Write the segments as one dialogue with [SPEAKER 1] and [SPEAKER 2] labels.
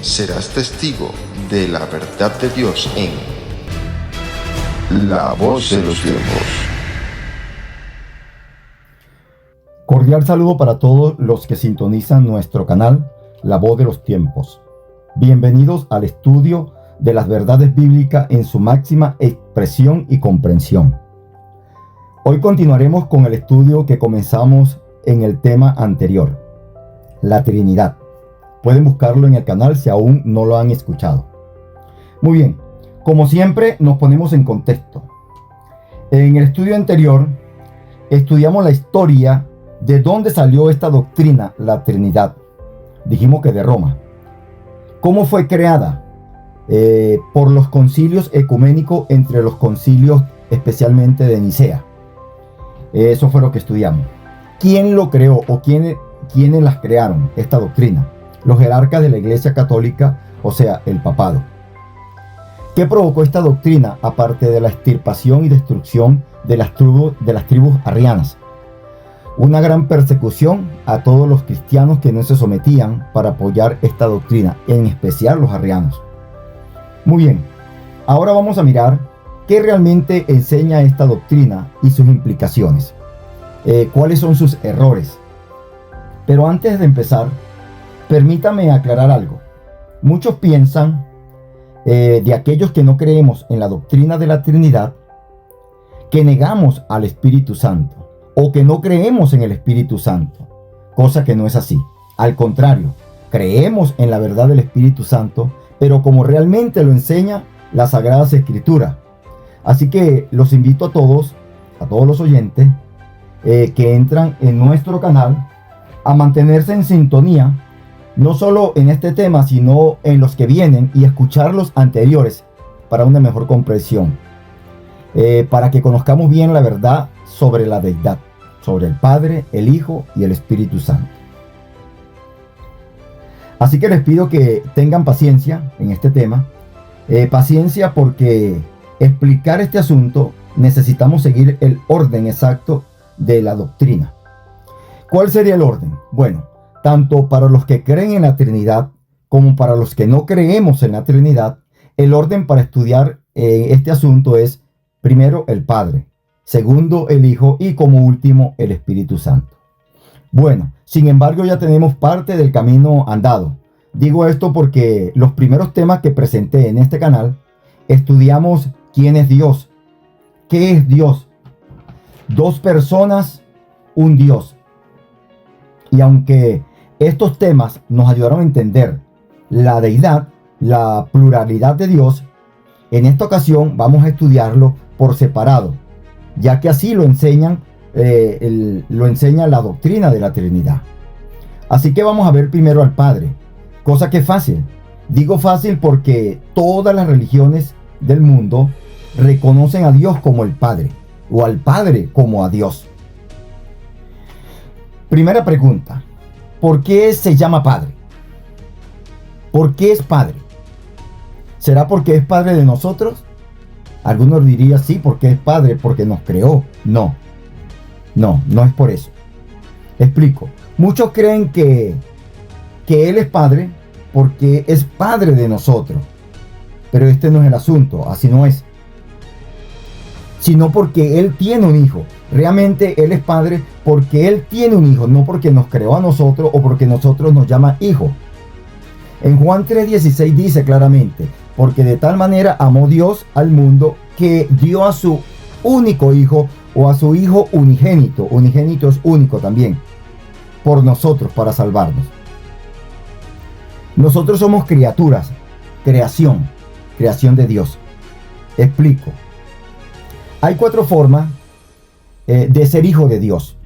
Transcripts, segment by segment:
[SPEAKER 1] serás testigo de la verdad de Dios en La Voz de los Tiempos.
[SPEAKER 2] Cordial saludo para todos los que sintonizan nuestro canal La Voz de los Tiempos. Bienvenidos al estudio de las verdades bíblicas en su máxima expresión y comprensión. Hoy continuaremos con el estudio que comenzamos en el tema anterior, la Trinidad. Pueden buscarlo en el canal si aún no lo han escuchado. Muy bien, como siempre nos ponemos en contexto. En el estudio anterior estudiamos la historia de dónde salió esta doctrina, la Trinidad. Dijimos que de Roma. ¿Cómo fue creada? Por los concilios ecuménicos, entre los concilios especialmente de Nicea. Eso fue lo que estudiamos. ¿Quién lo creó o quiénes las crearon, esta doctrina? Los jerarcas de la Iglesia Católica, o sea, el papado. ¿Qué provocó esta doctrina, aparte de la extirpación y destrucción de las tribus arrianas? Una gran persecución a todos los cristianos que no se sometían para apoyar esta doctrina, en especial los arrianos. Muy bien, ahora vamos a mirar qué realmente enseña esta doctrina y sus implicaciones. Cuáles son sus errores. Pero antes de empezar, permítame aclarar algo. Muchos piensan, de aquellos que no creemos en la doctrina de la Trinidad, que negamos al Espíritu Santo o que no creemos en el Espíritu Santo, cosa que no es así. Al contrario, creemos en la verdad del Espíritu Santo, pero como realmente lo enseña las Sagradas Escrituras. Así que los invito a todos los oyentes que entran en nuestro canal, a mantenerse en sintonía, no solo en este tema, sino en los que vienen, y escuchar los anteriores para una mejor comprensión, para que conozcamos bien la verdad sobre la deidad, sobre el Padre, el Hijo y el Espíritu Santo. Así que les pido que tengan paciencia en este tema, paciencia porque explicar este asunto necesitamos seguir el orden exacto de la doctrina. ¿Cuál sería el orden? Bueno, tanto para los que creen en la Trinidad como para los que no creemos en la Trinidad, el orden para estudiar este asunto es primero el Padre, segundo el Hijo y como último el Espíritu Santo. Bueno, sin embargo ya tenemos parte del camino andado. Digo esto porque los primeros temas que presenté en este canal estudiamos quién es Dios, qué es Dios, dos personas, un Dios. Y aunque estos temas nos ayudaron a entender la deidad, la pluralidad de Dios, en esta ocasión vamos a estudiarlo por separado, ya que así lo enseña la doctrina de la Trinidad. Así que vamos a ver primero al Padre, cosa que es fácil. Digo fácil porque todas las religiones del mundo reconocen a Dios como el Padre, o al Padre como a Dios. Primera pregunta, ¿por qué se llama Padre? ¿Por qué es Padre? ¿Será porque es Padre de nosotros? Algunos dirían sí, porque es Padre, porque nos creó. No es por eso. Explico. Muchos creen que Él es Padre porque es Padre de nosotros. Pero este no es el asunto, así no es. Sino porque Él tiene un hijo. Realmente Él es Padre porque Él tiene un hijo, no porque nos creó a nosotros o porque nosotros nos llama hijo. En Juan 3:16 dice claramente, porque de tal manera amó Dios al mundo que dio a su único hijo o a su hijo unigénito. Unigénito es único también, por nosotros, para salvarnos. Nosotros somos criaturas, creación de Dios. Explico. Hay 4 formas de ser hijo de Dios.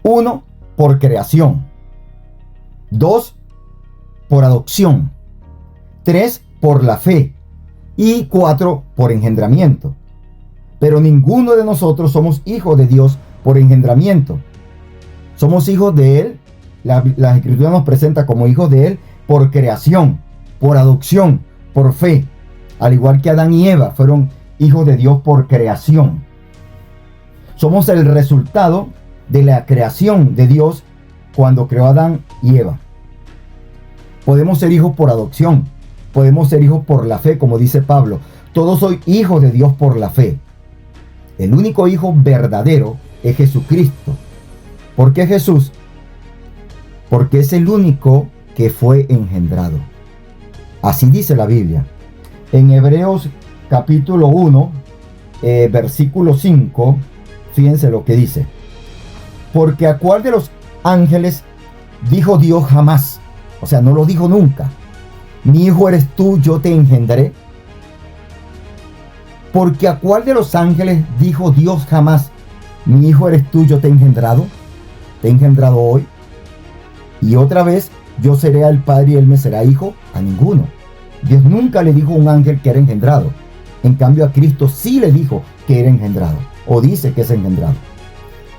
[SPEAKER 2] 1, por creación. 2, por adopción. 3, por la fe. Y 4, por engendramiento. Pero ninguno de nosotros somos hijos de Dios por engendramiento. Somos hijos de Él. La Escritura nos presenta como hijos de Él por creación, por adopción, por fe. Al igual que Adán y Eva fueron hijos de Dios por creación. Somos el resultado de la creación de Dios cuando creó a Adán y Eva. Podemos ser hijos por adopción. Podemos ser hijos por la fe, como dice Pablo. Todos sois hijos de Dios por la fe. El único hijo verdadero es Jesucristo. ¿Por qué Jesús? Porque es el único que fue engendrado. Así dice la Biblia. En Hebreos capítulo 1, versículo 5, fíjense lo que dice. Porque a cuál de los ángeles dijo Dios jamás, o sea, no lo dijo nunca: mi hijo eres tú, yo te engendré. Porque a cuál de los ángeles dijo Dios jamás: mi hijo eres tú, yo te he engendrado hoy. Y otra vez, yo seré el padre y él me será hijo. A ninguno. Dios nunca le dijo a un ángel que era engendrado. En cambio, a Cristo sí le dijo que era engendrado, o dice que es engendrado.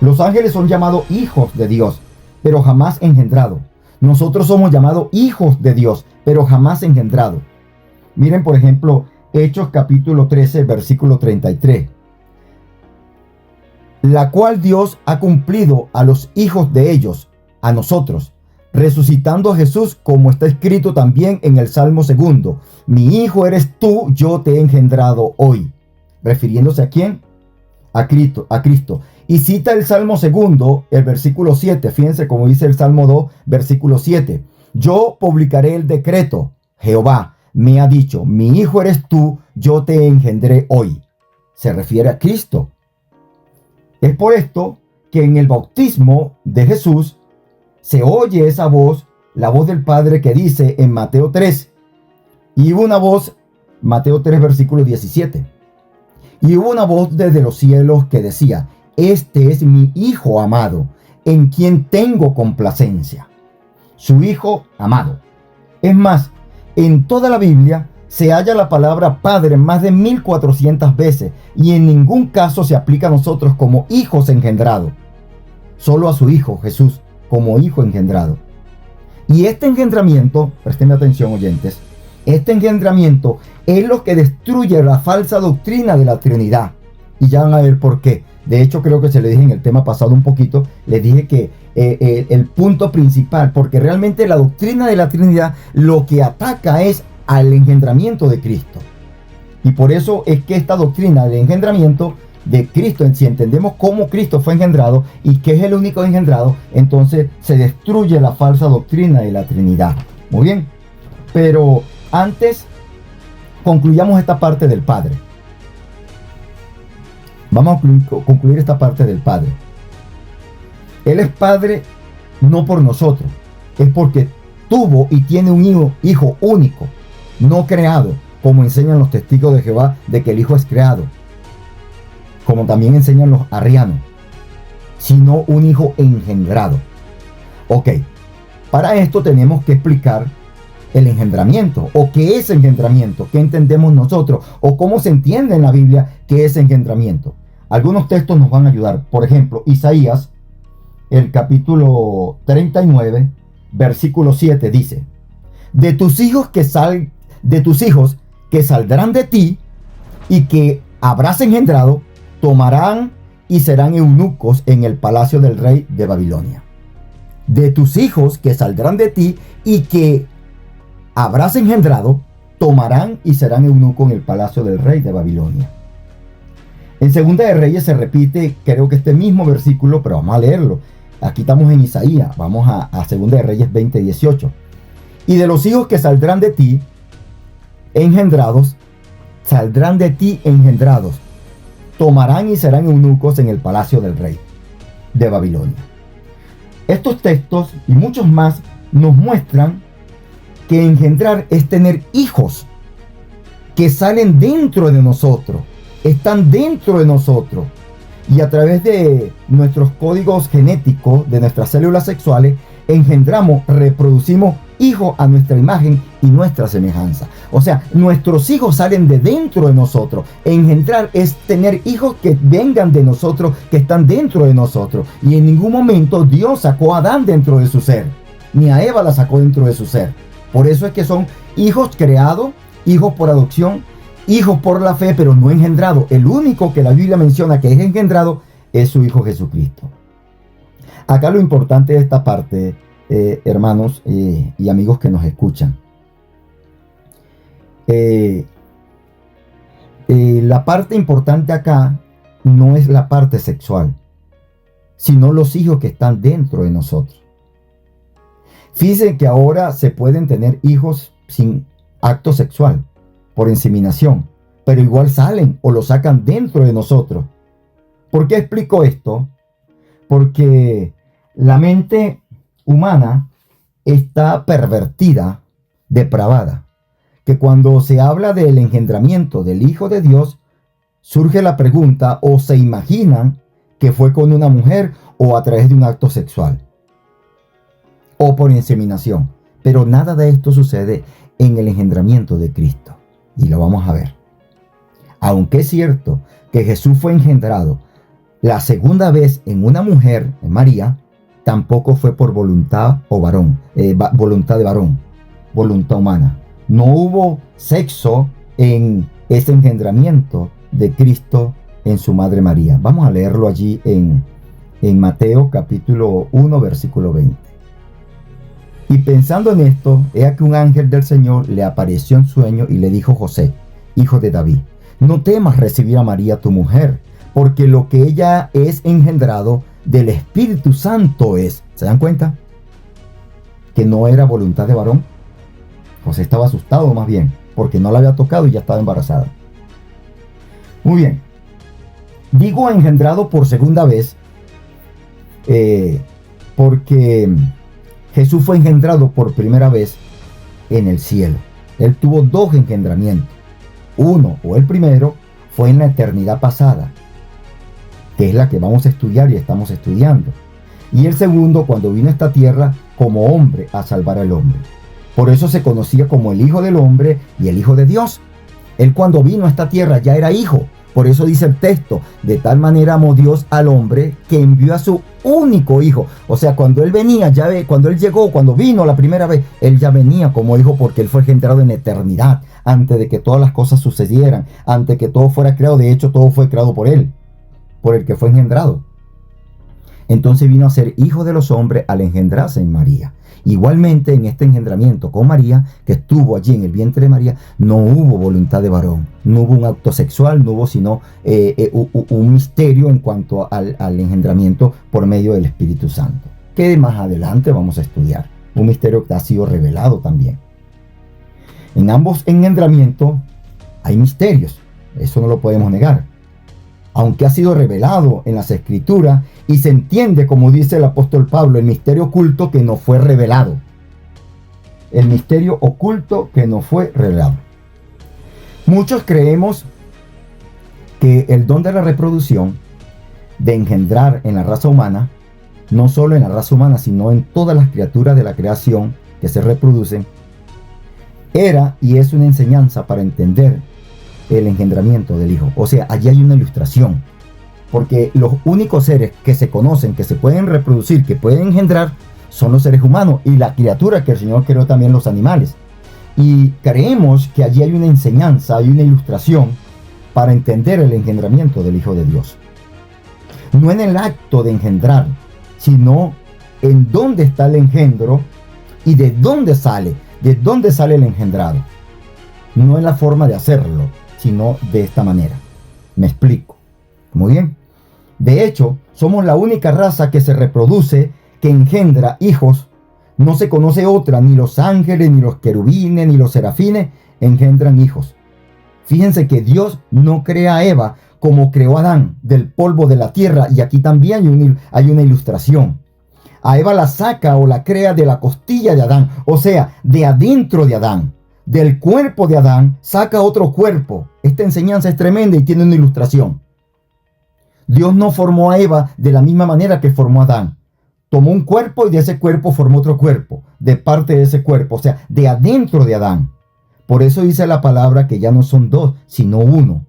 [SPEAKER 2] Los ángeles son llamados hijos de Dios, pero jamás engendrado. Nosotros somos llamados hijos de Dios, pero jamás engendrado. Miren, por ejemplo, Hechos capítulo 13, versículo 33. La cual Dios ha cumplido a los hijos de ellos, a nosotros, resucitando a Jesús, como está escrito también en el Salmo 2. Mi hijo eres tú, yo te he engendrado hoy. ¿Refiriéndose a quién? A Cristo. Y cita el Salmo 2, el versículo 7. Fíjense cómo dice el Salmo 2, versículo 7. Yo publicaré el decreto. Jehová me ha dicho: mi hijo eres tú, yo te engendré hoy. Se refiere a Cristo. Es por esto que en el bautismo de Jesús se oye esa voz, la voz del Padre, que dice en Mateo 3. Y hubo una voz, Mateo 3, versículo 17. Y hubo una voz desde los cielos que decía: este es mi Hijo amado, en quien tengo complacencia. Su Hijo amado. Es más, en toda la Biblia se halla la palabra Padre más de 1400 veces, y en ningún caso se aplica a nosotros como hijos engendrados. Solo a su Hijo Jesús como hijo engendrado. Y este engendramiento, prestenme atención, oyentes, este engendramiento es lo que destruye la falsa doctrina de la Trinidad. Y ya van a ver por qué. De hecho, creo que se le dije en el tema pasado un poquito, les dije que el punto principal, porque realmente la doctrina de la Trinidad lo que ataca es al engendramiento de Cristo. Y por eso es que esta doctrina del engendramiento de Cristo, si entendemos cómo Cristo fue engendrado y que es el único engendrado, entonces se destruye la falsa doctrina de la Trinidad. Muy bien, pero antes concluyamos esta parte del Padre. Vamos a concluir esta parte del Padre. Él es Padre no por nosotros, es porque tuvo y tiene un hijo único, no creado, como enseñan los testigos de Jehová de que el Hijo es creado, como también enseñan los arrianos, sino un hijo engendrado. Ok, para esto tenemos que explicar el engendramiento, o qué es engendramiento, qué entendemos nosotros, o cómo se entiende en la Biblia qué es engendramiento. Algunos textos nos van a ayudar. Por ejemplo, Isaías, el capítulo 39, versículo 7 dice: de tus hijos que saldrán de ti y que habrás engendrado, tomarán y serán eunucos en el palacio del rey de Babilonia. De tus hijos que saldrán de ti y que habrás engendrado, tomarán y serán eunucos en el palacio del rey de Babilonia. En Segunda de Reyes se repite, creo que este mismo versículo, pero vamos a leerlo. Aquí estamos en Isaías, vamos a Segunda de Reyes 20:18. Y de los hijos que saldrán de ti engendrados, tomarán y serán eunucos en el palacio del rey de Babilonia. Estos textos y muchos más nos muestran que engendrar es tener hijos que salen dentro de nosotros, están dentro de nosotros, y a través de nuestros códigos genéticos, de nuestras células sexuales, engendramos, reproducimos hijos a nuestra imagen y nuestra semejanza. O sea, nuestros hijos salen de dentro de nosotros. Engendrar es tener hijos que vengan de nosotros, que están dentro de nosotros. Y en ningún momento Dios sacó a Adán dentro de su ser, ni a Eva la sacó dentro de su ser. Por eso es que son hijos creados, hijos por adopción, hijos por la fe, pero no engendrados. El único que la Biblia menciona que es engendrado es su Hijo Jesucristo. Acá lo importante de esta parte hermanos y amigos que nos escuchan. La parte importante acá no es la parte sexual, sino los hijos que están dentro de nosotros. Fíjense que ahora se pueden tener hijos sin acto sexual, por inseminación, pero igual salen o lo sacan dentro de nosotros. ¿Por qué explico esto? Porque la mente humana está pervertida, depravada, que cuando se habla del engendramiento del Hijo de Dios, surge la pregunta o se imaginan que fue con una mujer o a través de un acto sexual o por inseminación. Pero nada de esto sucede en el engendramiento de Cristo. Y lo vamos a ver. Aunque es cierto que Jesús fue engendrado la segunda vez en una mujer, en María, tampoco fue por voluntad o varón, voluntad de varón, voluntad humana. No hubo sexo en ese engendramiento de Cristo en su madre María. Vamos a leerlo allí en Mateo capítulo 1, versículo 20. Y pensando en esto, he aquí un ángel del Señor le apareció en sueño y le dijo: José, hijo de David, no temas recibir a María tu mujer, porque lo que ella es engendrado del Espíritu Santo es. ¿Se dan cuenta? Que no era voluntad de varón. José estaba asustado más bien, porque no la había tocado y ya estaba embarazada. Muy bien. Digo engendrado por segunda vez, porque Jesús fue engendrado por primera vez en el cielo. Él tuvo dos engendramientos. Uno, o el primero, fue en la eternidad pasada, que es la que vamos a estudiar y estamos estudiando. Y el segundo, cuando vino a esta tierra como hombre a salvar al hombre. Por eso se conocía como el Hijo del Hombre y el Hijo de Dios. Él cuando vino a esta tierra ya era hijo. Por eso dice el texto: de tal manera amó Dios al hombre que envió a su único hijo. O sea, cuando él venía, cuando él llegó, cuando vino la primera vez, él ya venía como hijo, porque él fue engendrado en eternidad, antes de que todas las cosas sucedieran, antes de que todo fuera creado. De hecho, todo fue creado por él, por el que fue engendrado. Entonces vino a ser hijo de los hombres al engendrarse en María. Igualmente, en este engendramiento con María, que estuvo allí en el vientre de María, no hubo voluntad de varón, no hubo un acto sexual, no hubo sino un misterio en cuanto al engendramiento por medio del Espíritu Santo, que más adelante vamos a estudiar. Un misterio que ha sido revelado también. En ambos engendramientos hay misterios, eso no lo podemos negar. Aunque ha sido revelado en las Escrituras y se entiende, como dice el apóstol Pablo, el misterio oculto que no fue revelado. El misterio oculto que no fue revelado. Muchos creemos que el don de la reproducción, de engendrar en la raza humana, no solo en la raza humana, sino en todas las criaturas de la creación que se reproducen, era y es una enseñanza para entender el engendramiento del Hijo. O sea, allí hay una ilustración, porque los únicos seres que se conocen, que se pueden reproducir, que pueden engendrar, son los seres humanos y la criatura que el Señor creó, también los animales. Y creemos que allí hay una enseñanza, hay una ilustración para entender el engendramiento del Hijo de Dios. No en el acto de engendrar, sino en dónde está el engendro y de dónde sale el engendrado. No en la forma de hacerlo, sino de esta manera. Me explico. Muy bien. De hecho, somos la única raza que se reproduce, que engendra hijos. No se conoce otra, ni los ángeles, ni los querubines, ni los serafines engendran hijos. Fíjense que Dios no crea a Eva como creó a Adán, del polvo de la tierra, y aquí también hay una ilustración. A Eva la saca o la crea de la costilla de Adán, o sea, de adentro de Adán. Del cuerpo de Adán saca otro cuerpo. Esta enseñanza es tremenda y tiene una ilustración. Dios no formó a Eva de la misma manera que formó a Adán. Tomó un cuerpo y de ese cuerpo formó otro cuerpo, de parte de ese cuerpo, o sea, de adentro de Adán. Por eso dice la palabra que ya no son dos, sino uno.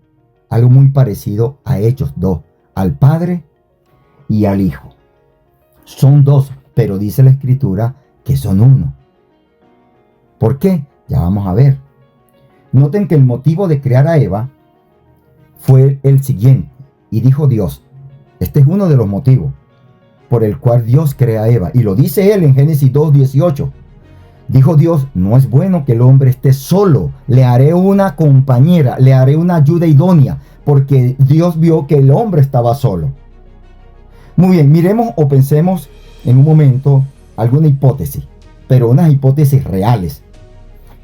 [SPEAKER 2] Algo muy parecido a Hechos 2, al Padre y al Hijo. Son dos, pero dice la Escritura que son uno. ¿Por qué? Ya vamos a ver. Noten que el motivo de crear a Eva fue el siguiente. Y dijo Dios, este es uno de los motivos. por el cual Dios crea a Eva. Y lo dice él en Génesis 2:18. Dijo Dios, no es bueno que el hombre esté solo. Le haré una compañera, le haré una ayuda idónea, porque Dios vio que el hombre estaba solo. Muy bien, miremos o pensemos en un momento alguna hipótesis, pero unas hipótesis reales.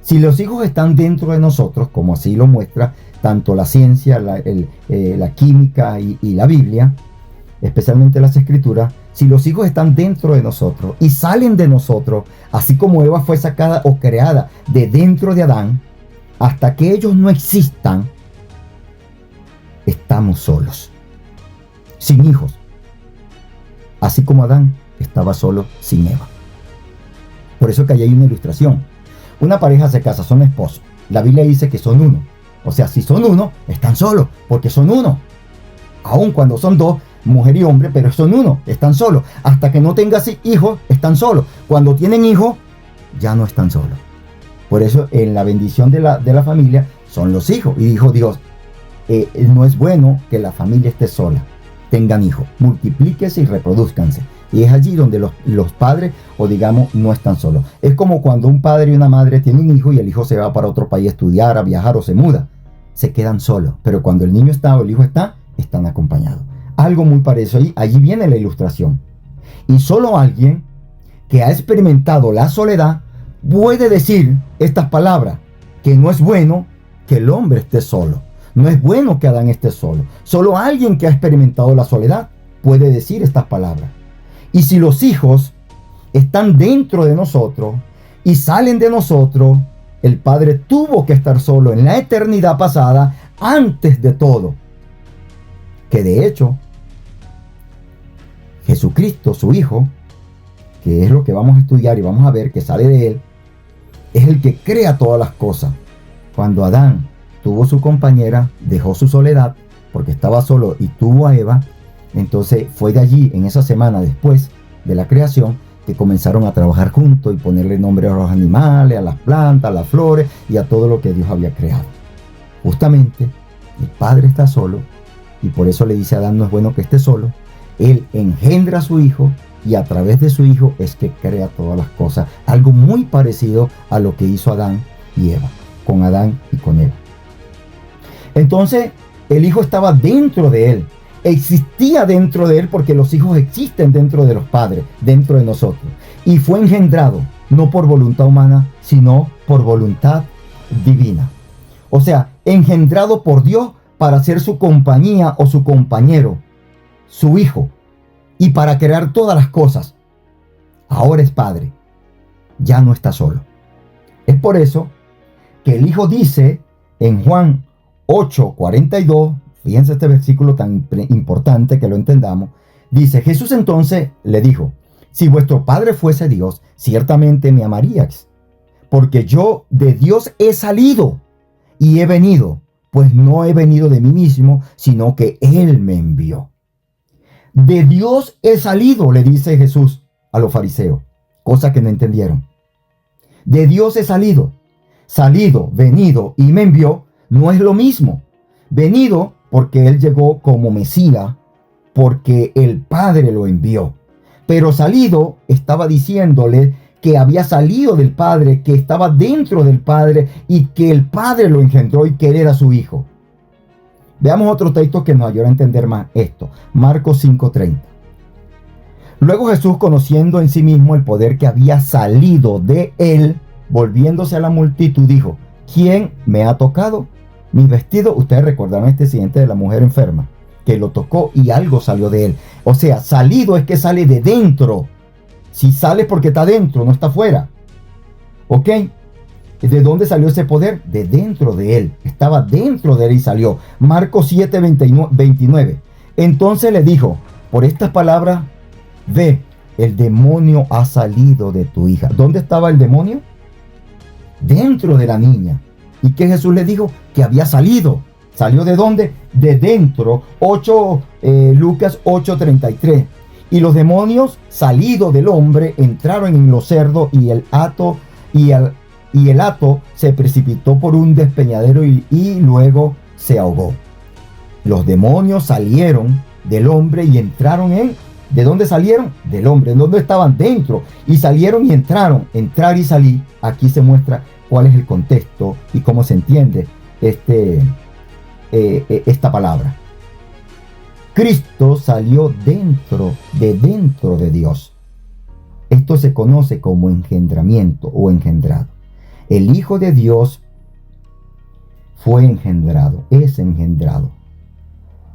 [SPEAKER 2] Si los hijos están dentro de nosotros, como así lo muestra tanto la ciencia, la química y la Biblia, especialmente las escrituras, si los hijos están dentro de nosotros y salen de nosotros, así como Eva fue sacada o creada de dentro de Adán, hasta que ellos no existan, estamos solos, sin hijos, así como Adán estaba solo sin Eva. Por eso que ahí hay una ilustración. Una pareja se casa, son esposos. La Biblia dice que son uno. O sea, si son uno, están solos, porque son uno. Aun cuando son dos, mujer y hombre, pero son uno, están solos. Hasta que no tengas hijos, están solos. Cuando tienen hijos, ya no están solos. Por eso en la bendición de la familia son los hijos. Y dijo Dios, no es bueno que la familia esté sola. Tengan hijos, multiplíquense y reproduzcanse. Y es allí donde los padres, o digamos, no están solos. Es como cuando un padre y una madre tienen un hijo y el hijo se va para otro país a estudiar, a viajar o se muda. Se quedan solos. Pero cuando el niño está o el hijo está, están acompañados. Algo muy parecido ahí. Allí viene la ilustración. Y solo alguien que ha experimentado la soledad puede decir estas palabras, que no es bueno que el hombre esté solo. No es bueno que Adán esté solo. Solo alguien que ha experimentado la soledad puede decir estas palabras. Y si los hijos están dentro de nosotros y salen de nosotros, el Padre tuvo que estar solo en la eternidad pasada antes de todo. Que de hecho, Jesucristo, su Hijo, que es lo que vamos a estudiar y vamos a ver que sale de él, es el que crea todas las cosas. Cuando Adán tuvo su compañera, dejó su soledad porque estaba solo y tuvo a Eva, entonces fue de allí, en esa semana después de la creación, que comenzaron a trabajar juntos y ponerle nombre a los animales, a las plantas, a las flores y a todo lo que Dios había creado. Justamente, el Padre está solo y por eso le dice a Adán, no es bueno que esté solo. Él engendra a su Hijo y a través de su Hijo es que crea todas las cosas. Algo muy parecido a lo que hizo Adán y Eva, con Adán y con Eva. Entonces, el Hijo estaba dentro de él. Existía dentro de él porque los hijos existen dentro de los padres, dentro de nosotros. Y fue engendrado, no por voluntad humana, sino por voluntad divina. O sea, engendrado por Dios para ser su compañía o su compañero, su hijo, y para crear todas las cosas. Ahora es padre, ya no está solo. Es por eso que el Hijo dice en Juan 8:42, fíjense este versículo tan importante que lo entendamos. Dice, Jesús entonces le dijo, si vuestro Padre fuese Dios, ciertamente me amaríais, porque yo de Dios he salido y he venido, pues no he venido de mí mismo, sino que Él me envió. De Dios he salido, le dice Jesús a los fariseos, cosa que no entendieron. De Dios he salido, venido y me envió, no es lo mismo. Venido porque Él llegó como Mesías, porque el Padre lo envió. Pero salido estaba diciéndole que había salido del Padre, que estaba dentro del Padre y que el Padre lo engendró y que Él era su Hijo. Veamos otro texto que nos ayuda a entender más esto. Marcos 5:30. Luego Jesús, conociendo en sí mismo el poder que había salido de Él, volviéndose a la multitud, dijo, ¿quién me ha tocado? Mis vestidos. Ustedes recordaron este incidente de la mujer enferma, que lo tocó y algo salió de él. O sea, salido es que sale de dentro. Si sale porque está dentro, no está afuera. ¿Ok? ¿De dónde salió ese poder? De dentro de él. Estaba dentro de él y salió. Marcos 7:29. Entonces le dijo, por estas palabras, ve, el demonio ha salido de tu hija. ¿Dónde estaba el demonio? Dentro de la niña. ¿Y qué Jesús le dijo? Que había salido. ¿Salió de dónde? De dentro. Lucas 8:33. Y los demonios salidos del hombre entraron en los cerdos y el hato se precipitó por un despeñadero y luego se ahogó. Los demonios salieron del hombre y entraron en ¿De dónde salieron? Del hombre. ¿En dónde estaban? Dentro. Y salieron y entraron. Entrar y salir. Aquí se muestra cuál es el contexto y cómo se entiende esta palabra. Cristo salió dentro de Dios. Esto se conoce como engendramiento o engendrado. El Hijo de Dios fue engendrado, es engendrado.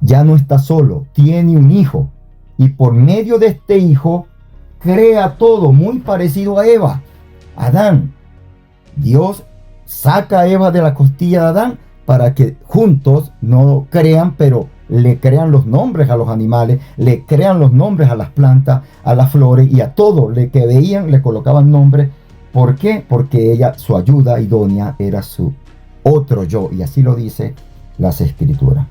[SPEAKER 2] Ya no está solo, tiene un hijo. Y por medio de este hijo, crea todo muy parecido a Eva, Adán. Dios saca a Eva de la costilla de Adán para que juntos no crean, pero le crean los nombres a los animales, le crean los nombres a las plantas, a las flores y a todo lo que veían le colocaban nombre. ¿Por qué? Porque ella, su ayuda idónea, era su otro yo, y así lo dice las Escrituras.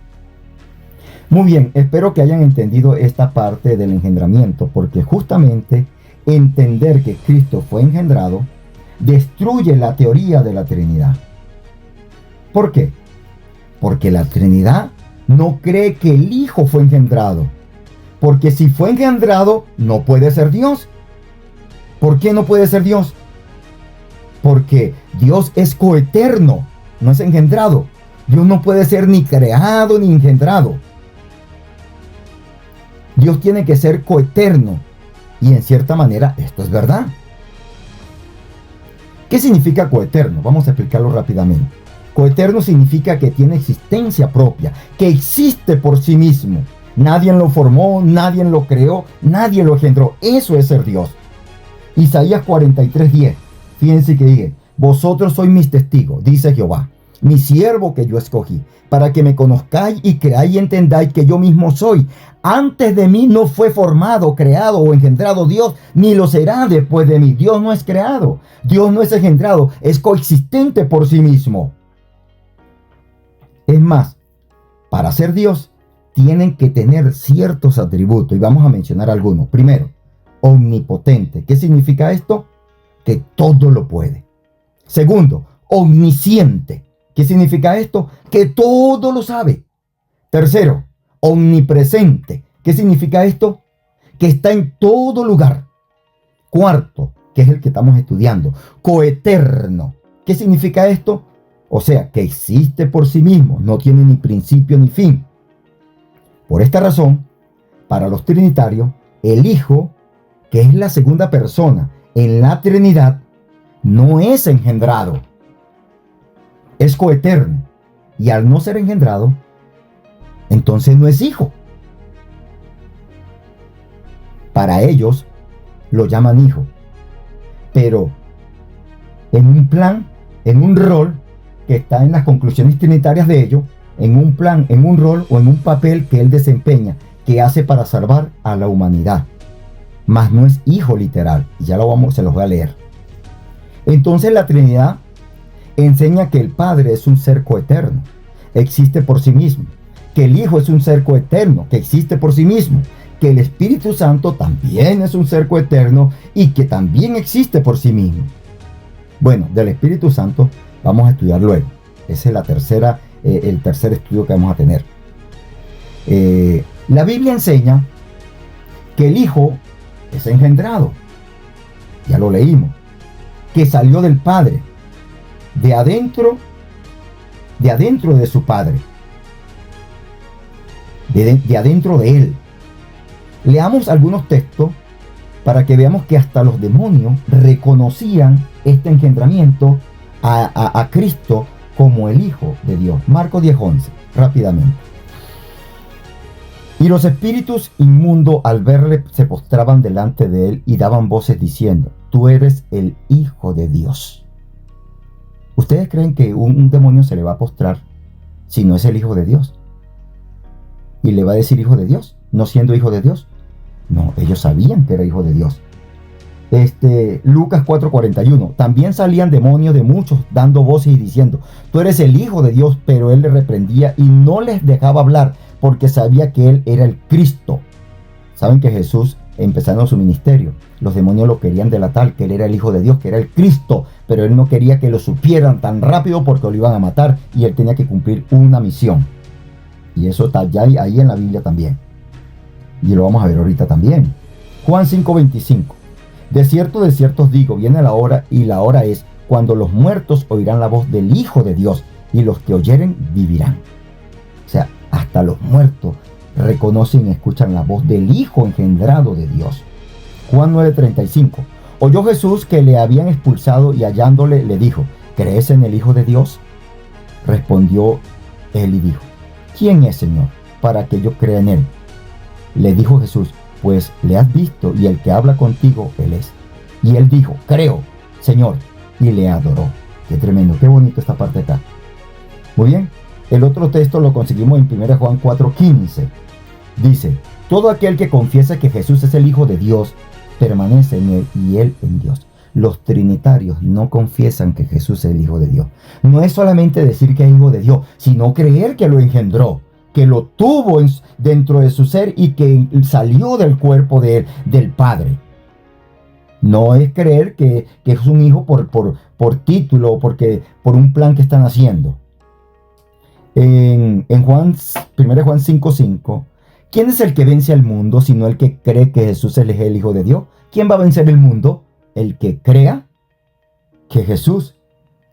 [SPEAKER 2] Muy bien, espero que hayan entendido esta parte del engendramiento, porque justamente entender que Cristo fue engendrado destruye la teoría de la Trinidad. ¿Por qué? Porque la Trinidad no cree que el Hijo fue engendrado, porque si fue engendrado no puede ser Dios. ¿Por qué no puede ser Dios? Porque Dios es coeterno, no es engendrado. Dios no puede ser ni creado ni engendrado. Dios tiene que ser coeterno. Y en cierta manera esto es verdad. ¿Qué significa coeterno? Vamos a explicarlo rápidamente. Coeterno significa que tiene existencia propia, que existe por sí mismo. Nadie lo formó, nadie lo creó, nadie lo engendró. Eso es ser Dios. Isaías 43:10. Fíjense que dice: vosotros sois mis testigos, dice Jehová, mi siervo que yo escogí, para que me conozcáis y creáis y entendáis que yo mismo soy. Antes de mí no fue formado, creado o engendrado Dios, ni lo será después de mí. Dios no es creado, Dios no es engendrado, es coexistente por sí mismo. Es más, para ser Dios, tienen que tener ciertos atributos, y vamos a mencionar algunos. Primero, omnipotente. ¿Qué significa esto? Que todo lo puede. Segundo, omnisciente. ¿Qué significa esto? Que todo lo sabe. Tercero, omnipresente. ¿Qué significa esto? Que está en todo lugar. Cuarto, que es el que estamos estudiando, coeterno. ¿Qué significa esto? O sea, que existe por sí mismo, no tiene ni principio ni fin. Por esta razón, para los trinitarios, el Hijo, que es la segunda persona en la Trinidad, no es engendrado. Es coeterno. Y al no ser engendrado, entonces no es hijo. Para ellos lo llaman hijo. Pero en un plan, en un rol que está en las conclusiones trinitarias de ellos, en un plan, en un rol o en un papel que él desempeña, que hace para salvar a la humanidad. Mas no es hijo literal. Y ya se los voy a leer. Entonces la Trinidad enseña que el Padre es un ser coeterno, existe por sí mismo, que el Hijo es un ser coeterno, que existe por sí mismo, que el Espíritu Santo también es un ser coeterno y que también existe por sí mismo. Bueno, del Espíritu Santo vamos a estudiar luego. Ese es el tercer estudio que vamos a tener. La Biblia enseña que el Hijo es engendrado. Ya lo leímos. Que salió del Padre. De adentro de su Padre, de adentro de Él. Leamos algunos textos para que veamos que hasta los demonios reconocían este engendramiento a Cristo como el Hijo de Dios. Marcos 10:11, rápidamente. Y los espíritus inmundos al verle se postraban delante de Él y daban voces diciendo: tú eres el Hijo de Dios. ¿Ustedes creen que un demonio se le va a postrar si no es el Hijo de Dios? ¿Y le va a decir Hijo de Dios, no siendo Hijo de Dios? No, ellos sabían que era Hijo de Dios. Lucas 4:41. También salían demonios de muchos dando voces y diciendo: tú eres el Hijo de Dios. Pero él les reprendía y no les dejaba hablar porque sabía que él era el Cristo. Saben que Jesús, empezando su ministerio, los demonios lo querían delatar, que él era el Hijo de Dios, que era el Cristo, pero él no quería que lo supieran tan rápido porque lo iban a matar y él tenía que cumplir una misión. Y eso está ya ahí en la Biblia también. Y lo vamos a ver ahorita también. Juan 5:25. De cierto os digo, viene la hora, y la hora es cuando los muertos oirán la voz del Hijo de Dios, y los que oyeren vivirán. O sea, hasta los muertos reconocen y escuchan la voz del Hijo engendrado de Dios. Juan 9:35. Oyó Jesús que le habían expulsado, y hallándole le dijo: ¿crees en el Hijo de Dios? Respondió él y dijo: ¿quién es, Señor, para que yo crea en él? Le dijo Jesús: pues le has visto, y el que habla contigo, él es. Y él dijo: creo, Señor, y le adoró. Qué tremendo, qué bonito esta parte acá. Muy bien, el otro texto lo conseguimos en 1 Juan 4:15. Dice: todo aquel que confiesa que Jesús es el Hijo de Dios, permanece en él y él en Dios. Los trinitarios no confiesan que Jesús es el Hijo de Dios. No es solamente decir que es Hijo de Dios, sino creer que lo engendró, que lo tuvo dentro de su ser y que salió del cuerpo de él, del Padre. No es creer que es un hijo por título o por un plan que están haciendo. En 1 Juan 5:5, ¿quién es el que vence al mundo sino el que cree que Jesús es el Hijo de Dios? ¿Quién va a vencer el mundo? El que crea que Jesús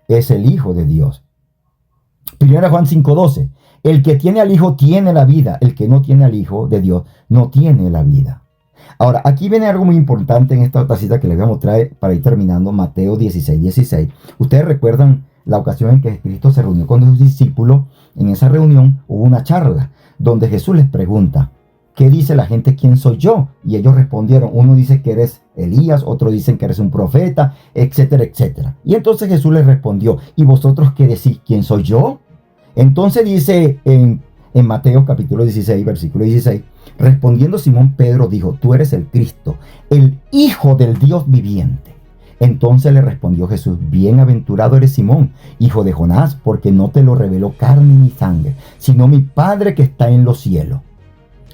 [SPEAKER 2] es el Hijo de Dios. 1 Juan 5:12. El que tiene al Hijo tiene la vida. El que no tiene al Hijo de Dios no tiene la vida. Ahora, aquí viene algo muy importante en esta otra cita que les voy a mostrar para ir terminando. Mateo 16:16. Ustedes recuerdan la ocasión en que Cristo se reunió con sus discípulos. En esa reunión hubo una charla donde Jesús les pregunta: ¿qué dice la gente? ¿Quién soy yo? Y ellos respondieron: uno dice que eres Elías, otro dicen que eres un profeta, etcétera, etcétera. Y entonces Jesús les respondió: ¿y vosotros qué decís? ¿Quién soy yo? Entonces dice en Mateo capítulo 16, versículo 16, respondiendo Simón Pedro dijo: tú eres el Cristo, el Hijo del Dios viviente. Entonces le respondió Jesús: bienaventurado eres Simón, hijo de Jonás, porque no te lo reveló carne ni sangre, sino mi Padre que está en los cielos.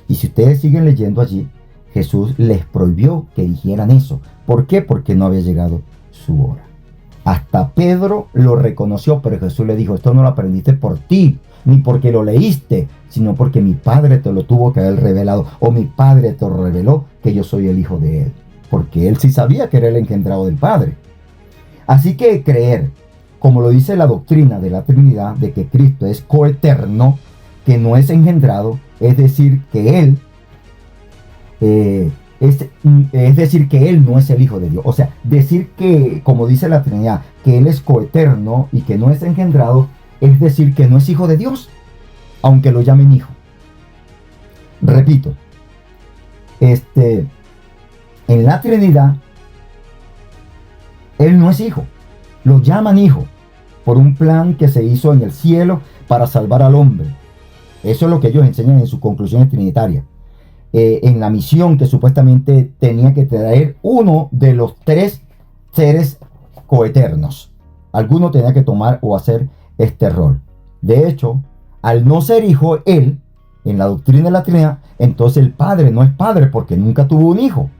[SPEAKER 2] Y si ustedes siguen leyendo allí, Jesús les prohibió que dijeran eso. ¿Por qué? Porque no había llegado su hora. Hasta Pedro lo reconoció, pero Jesús le dijo: esto no lo aprendiste por ti, ni porque lo leíste, sino porque mi Padre te lo tuvo que haber revelado, o mi Padre te lo reveló, que yo soy el Hijo de él. Porque él sí sabía que era el engendrado del Padre. Así que creer, como lo dice la doctrina de la Trinidad, de que Cristo es coeterno, que no es engendrado, es decir, que él es decir que él no es el Hijo de Dios. O sea, decir que, como dice la Trinidad, que él es coeterno y que no es engendrado, es decir que no es Hijo de Dios, aunque lo llamen hijo. Repito, en la Trinidad, él no es hijo, lo llaman hijo por un plan que se hizo en el cielo para salvar al hombre. Eso es lo que ellos enseñan en sus conclusiones trinitarias. En la misión que supuestamente tenía que traer uno de los tres seres coeternos. Alguno tenía que tomar o hacer este rol. De hecho, al no ser hijo él, en la doctrina de la Trinidad, entonces el Padre no es Padre porque nunca tuvo un hijo.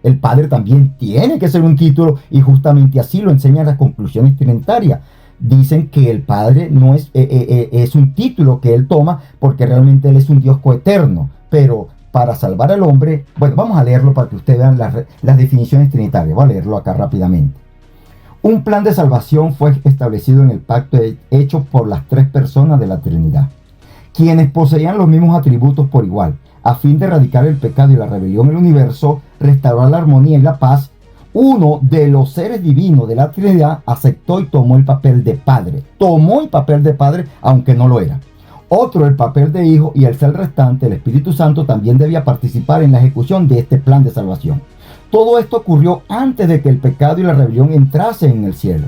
[SPEAKER 2] El Padre también tiene que ser un título, y justamente así lo enseñan las conclusiones trinitarias. Dicen que el Padre no es un título que él toma porque realmente él es un Dios coeterno, pero para salvar al hombre, bueno, vamos a leerlo para que ustedes vean las definiciones trinitarias. Voy a leerlo acá rápidamente. Un plan de salvación fue establecido en el pacto hecho por las tres personas de la Trinidad, quienes poseían los mismos atributos por igual, a fin de erradicar el pecado y la rebelión en el universo, restaurar la armonía y la paz. Uno de los seres divinos de la Trinidad aceptó y tomó el papel de Padre. Tomó el papel de Padre, aunque no lo era. Otro el papel de Hijo, y el ser restante, el Espíritu Santo, también debía participar en la ejecución de este plan de salvación. Todo esto ocurrió antes de que el pecado y la rebelión entrasen en el cielo.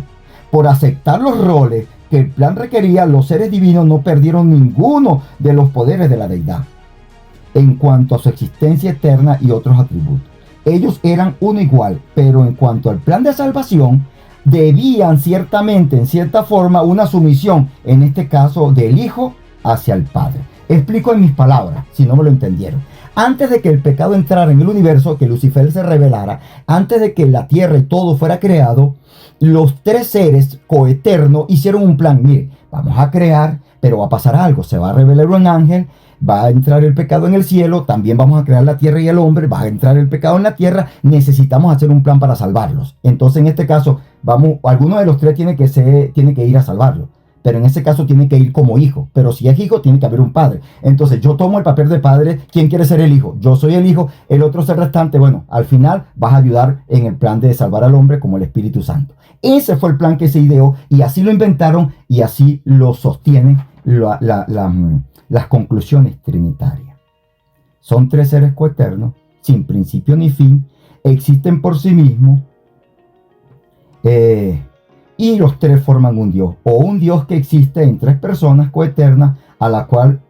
[SPEAKER 2] Por aceptar los roles que el plan requería, los seres divinos no perdieron ninguno de los poderes de la deidad en cuanto a su existencia eterna y otros atributos. Ellos eran uno igual, pero en cuanto al plan de salvación, debían ciertamente, en cierta forma, una sumisión, en este caso del Hijo hacia el Padre. Explico en mis palabras, si no me lo entendieron. Antes de que el pecado entrara en el universo, que Lucifer se revelara, antes de que la tierra y todo fuera creado, los tres seres coeternos hicieron un plan. Mire, vamos a crear, pero va a pasar algo. Se va a revelar un ángel, va a entrar el pecado en el cielo, también vamos a crear la tierra y el hombre, va a entrar el pecado en la tierra, necesitamos hacer un plan para salvarlos. Entonces en este caso, alguno de los tres tiene que ir a salvarlo. Pero en ese caso tiene que ir como hijo. Pero si es hijo, tiene que haber un padre. Entonces yo tomo el papel de padre. ¿Quién quiere ser el hijo? Yo soy el hijo. El otro es el restante. Bueno, al final vas a ayudar en el plan de salvar al hombre como el Espíritu Santo. Ese fue el plan que se ideó y así lo inventaron y así lo sostienen las conclusiones trinitarias. Son tres seres coeternos, sin principio ni fin, existen por sí mismos. Y los tres forman un Dios, o un Dios que existe en tres personas coeternas, a la cual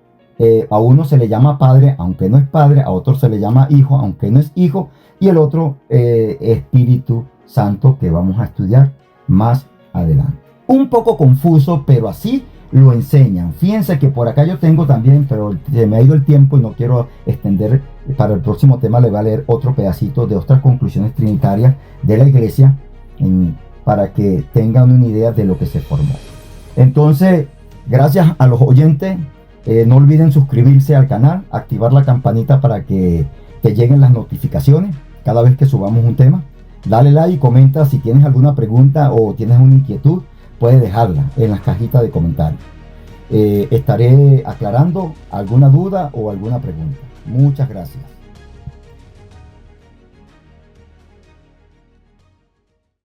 [SPEAKER 2] a uno se le llama Padre, aunque no es Padre, a otro se le llama Hijo, aunque no es Hijo, y el otro Espíritu Santo, que vamos a estudiar más adelante. Un poco confuso, pero así lo enseñan. Fíjense que por acá yo tengo también, pero se me ha ido el tiempo y no quiero extender. Para el próximo tema le voy a leer otro pedacito de otras conclusiones trinitarias de la iglesia, para que tengan una idea de lo que se formó. Entonces, gracias a los oyentes. No olviden suscribirse al canal, activar la campanita para que te lleguen las notificaciones cada vez que subamos un tema. Dale like y comenta si tienes alguna pregunta o tienes una inquietud, puedes dejarla en las cajitas de comentarios. Estaré aclarando alguna duda o alguna pregunta. Muchas gracias.